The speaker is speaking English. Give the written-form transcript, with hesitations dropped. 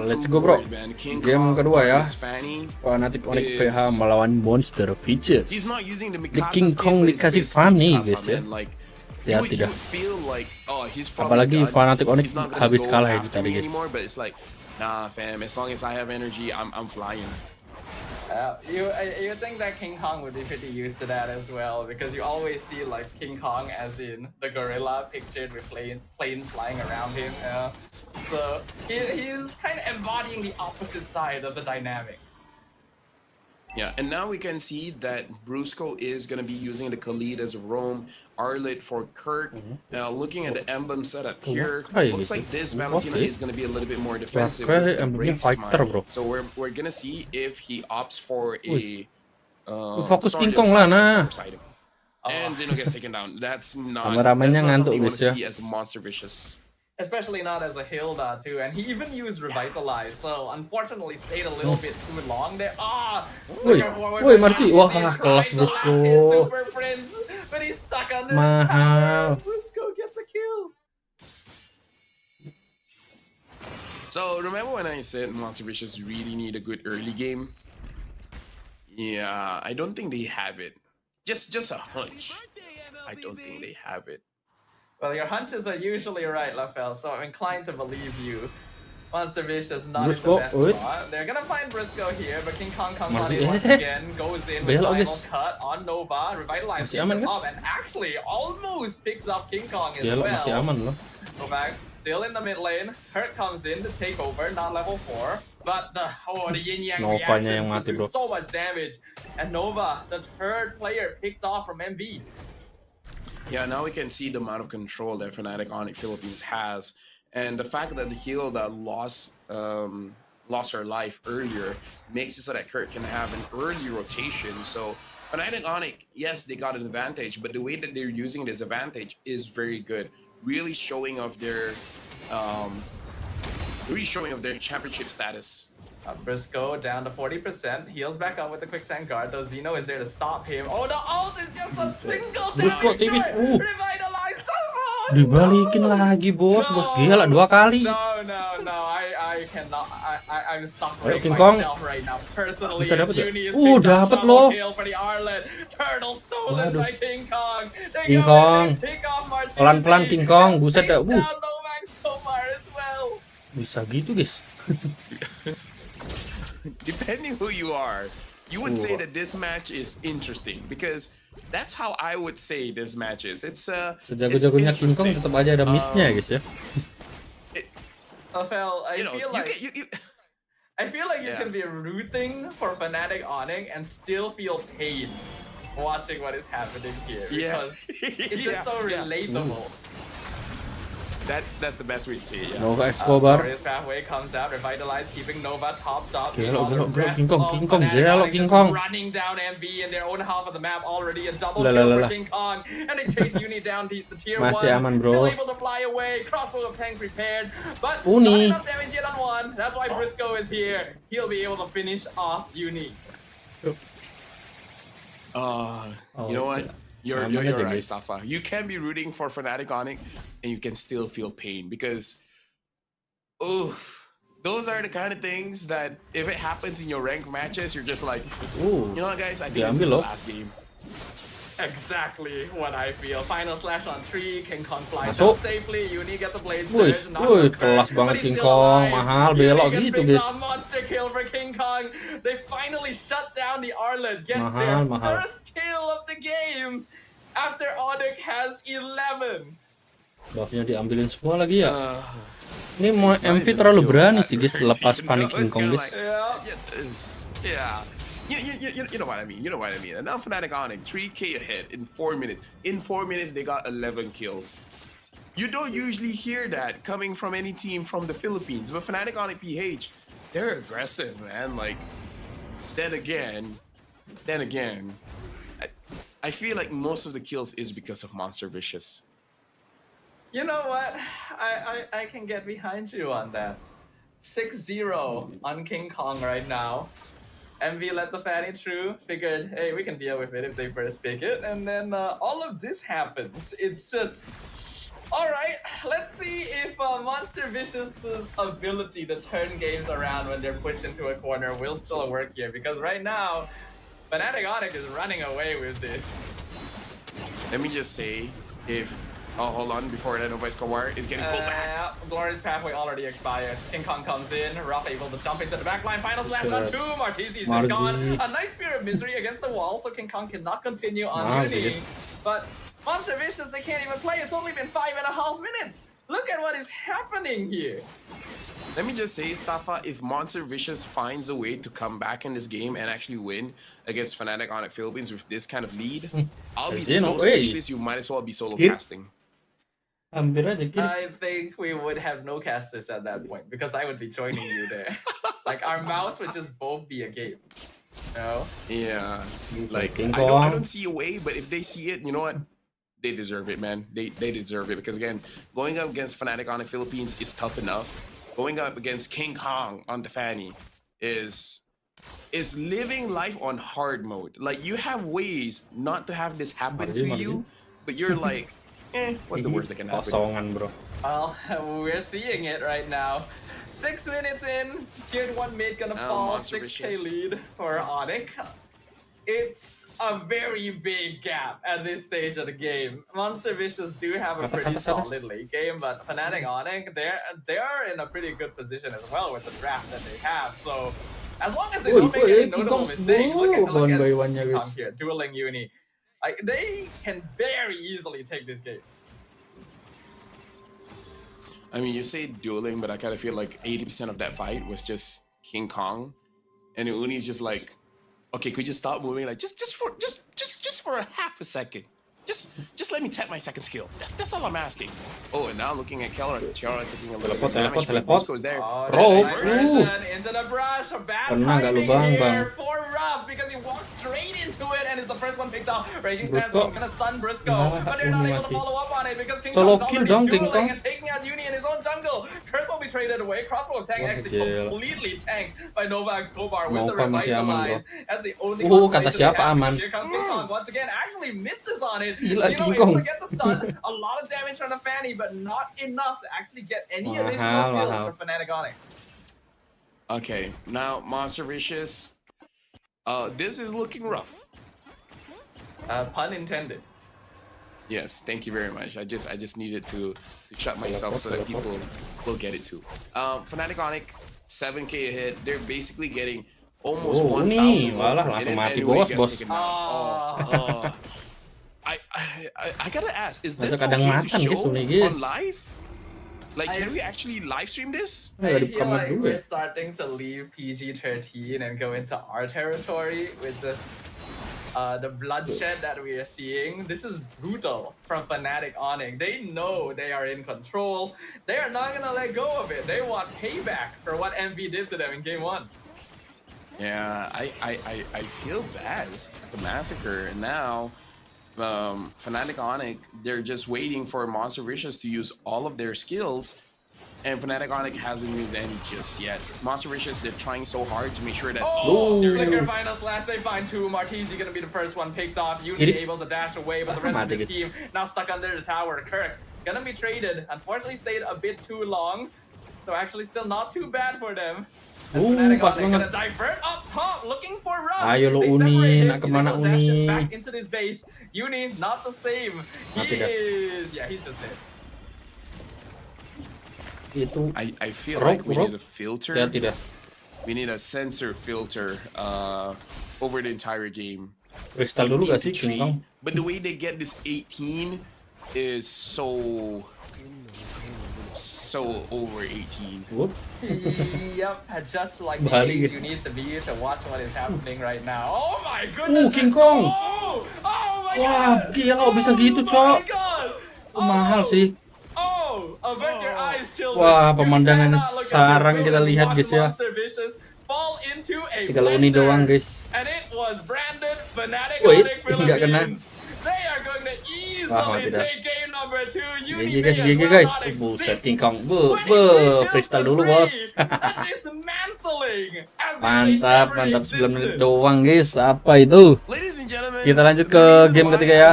Let's go bro. Game kedua ya. Fnatic Onic PH melawan Monster Features. The King Kong dikasih Fanny guys ya. Hati-hati dah. Apalagi Fnatic Onic habis kalah ya tadi guys. Nah fam, as long as I have energy, I'm flying. You think that King Kong would be pretty used to that as well, because you always see like King Kong as in the gorilla pictured with planes flying around him. So he's kind of embodying the opposite side of the dynamic. Yeah, and now we can see that Brusco is going to be using the Khalid as a roam, Arlit for Kirk. Looking at the emblem setup here, looks like this Valentina is going to be a little bit more defensive with the Brave Smile. So we're going to see if he opts for a fokus King Kong lah nah. And Zeno gets taken down. That's not something you want to see as a Monster Vicious. Especially not as a Hilda too, and he even used Revitalize, so unfortunately stayed a little bit too long there. Woi Marci, wah kelas Brusco. Super Prince, but he's stuck under the tower. Brusco gets a kill. So remember when I said Monster Vicious really need a good early game? Yeah, I don't think they have it. Just a hunch. I don't think they have it. Well, your hunches are usually right, Lafel, so I'm inclined to believe you. Monster Vicious not in the best spot. They're gonna find Briscoe here, but King Kong comes on in once again, goes in with final cut on Nova, Revitalize picks him up, and actually almost picks up King Kong as well. Novak still in the mid lane. Hurt comes in to take over, not level 4. But the yin-yang reaction just do so much damage. And Nova, the third player picked off from MV. Yeah, now we can see the amount of control that Fnatic Onic Philippines has, and the fact that the heal that lost her life earlier makes it so that Kurt can have an early rotation. So Fnatic Onic, yes, they got an advantage, but the way that they're using this advantage is very good, really showing off their championship status. Briscoe down to 40%. Heals back up with the quicksand guard, though Zeno is there to stop him. Oh, the ult is just a single damage shot! Revitalized! Dibalikin lagi bos gila 2 kali. No, I cannot. I'm suffering King Kong myself right now. Personally, bisa dapat ya? dapat loh. Kill for the Arlet. Turtle stolen by King Kong. King Kong. Pelan-pelan King Kong, buset dah. Bisa gitu guys. Depending who you are, you would say that this match is interesting, because that's how I would say this match is. It's sejago-jagonya King Kong tetap aja ada missnya guys ya. I feel like you can be rooting for Fnatic Onic and still feel pain watching what is happening here, because it's just so relatable. That's the best way to see it. Yeah. Nova Escobar. His pathway comes out, Revitalize, keeping Nova topped up. King Kong, King Kong. Running down MV in their own half of the map already. A double kill for King Kong, and they chase Uni down the tier 1. Aman, bro. Still able to fly away. Crossbow of tank prepared, but not enough damage yet on 1. That's why Briscoe is here. He'll be able to finish off Uni. You know what? You're right, Stafa. You can be rooting for Fnatic Onic and you can still feel pain, because those are the kind of things that if it happens in your ranked matches, you're just like, you know what guys, I think this is the last game. Exactly what I feel. Final slash on 3, King Kong flies out safely, Uni gets a blade surge, kelas banget King Kong, mahal belok gitu guys. Monster kill for King Kong. They finally shut down the Arlet, get their first kill of the game after Onic has 11. Buffnya diambilin semua lagi ya. Ini mau MV terlalu berani sih guys lepas Fanny K1Ngkong guys. Yeah. You know what I mean. You know what I mean. And now Fnatic Onic 3K ahead in 4 minutes. In 4 minutes, they got 11 kills. You don't usually hear that coming from any team from the Philippines, but Fnatic Onic PH, they're aggressive, man. Like, then again, I feel like most of the kills is because of Monster Vicious. You know what? I can get behind you on that. 6-0 on King Kong right now. MV let the Fanny through, figured, hey, we can deal with it if they first pick it, and then all of this happens. It's just Alright, let's see if Monster Vicious's ability to turn games around when they're pushed into a corner will still work here, because right now, Fnatic Onic is running away with this. Let me just say, if hold on, before that Novice Kawar is getting pulled back. Glorious Pathway already expired. K1Ngkong comes in, Ruff able to jump into the backline, final slash on 2, Martizi's just gone. A nice Spear of Misery against the wall, so KinKong cannot continue on Uni. But Monster Vicious, they can't even play. It's only been 5.5 minutes. Look at what is happening here. Let me just say, Stafa, if Monster Vicious finds a way to come back in this game and actually win against Fnatic Onic Philippines with this kind of lead, I'll be so speechless, you might as well be solo casting. I think we would have no casters at that point, because I would be joining you there. Like, our mouths would just both be a game. No? Yeah. Like, I don't see a way, but if they see it, you know what? They deserve it, man. They deserve it, because again, going up against Fnatic Onic Philippines is tough enough. Going up against KinKong on the Fanny is living life on hard mode. Like, you have ways not to have this happen to you, but you're like, what's the worst that can happen? Bro. Well, we're seeing it right now. 6 minutes in, Tier 1 mid gonna fall, 6k lead for Onic. It's a very big gap at this stage of the game. Monster Vicious do have a pretty solid late game, but Fnatic Onic, they're in a pretty good position as well with the draft that they have. So as long as they don't make any notable mistakes, look at KinKong here, dueling Uni. Like, they can very easily take this game. I mean, you say dueling, but I kind of feel like 80% of that fight was just KinKong, and Uni's just like, okay, could you stop moving? Like, just for a half a second. Just let me tap my second skill. That's all I'm asking. Oh, and now looking at Tiara taking a little bit of damage. Bosco's there. Into the brush. A bad timing here for Ruff, because he walks straight into it and is the first one picked up. Raging Sandstorm gonna stun Briscoe, but they're not able to follow up on it because KinKong's already dueling and taking out Uni in his own jungle. Kurt will be traded away. Crossbow attack actually completely tanked by Nova Escobar with the revitalize. That's the only consolation they have. Here comes KinKong once again. Actually misses on it. Gila, able to get the stun, a lot of damage from the Fanny, but not enough to actually get any additional kills for Fnatic Onic. Okay, now Monster Vicious. This is looking rough. Pun intended. Yes, thank you very much. I just needed to shut myself so that people will get it too. Fnatic Onic, 7k ahead. They're basically getting almost 1,000. Langsung mati bos. I gotta ask, is this okay to show on live? Like, can we actually live stream this? I feel like we're starting to leave PG-13 and go into our territory with just the bloodshed that we are seeing. This is brutal from Fnatic Onic. They know they are in control. They are not gonna let go of it. They want payback for what MV did to them in Game 1. Yeah, I feel bad. It's the massacre, and now Fnatic Onic, they're just waiting for Monster Vicious to use all of their skills, and Fnatic Onic hasn't used any just yet. Monster Vicious, they're trying so hard to make sure that Flicker final slash, they find 2. Martizi gonna be the first one picked off. Uni able to dash away, but the rest of his team now stuck under the tower. Kirk gonna be traded. Unfortunately stayed a bit too long, so actually still not too bad for them. Pas banget. Divert up top, looking for Ruff. Ayo lo Uni, nak kemana Uni? Back into this base. Uni not the same. He is, yeah, he's just dead. Itu. I feel like we need a filter. Ya, tidak. We need a sensor filter over the entire game. Kristal dulu gak sih, KinKong? But the way they get this 18 is so over 18. Whoop. Yep, just like the age you need to be to watch what is happening right now. Oh my goodness! KinKong! Oh my god! Wah, gila bisa gitu, Cok. Mahal sih. Avert your eyes, children. Wah, pemandangan sarang kita lihat, guys ya. Tinggal Uni doang, guys. And it was branded Fnatic Onic Philippines. They are going to easily take game number 2. GG guys. Buset, KinKong. Kristal dulu, bos. Mantap, 9 menit doang, guys. Apa itu? Kita lanjut ke game ketiga ya.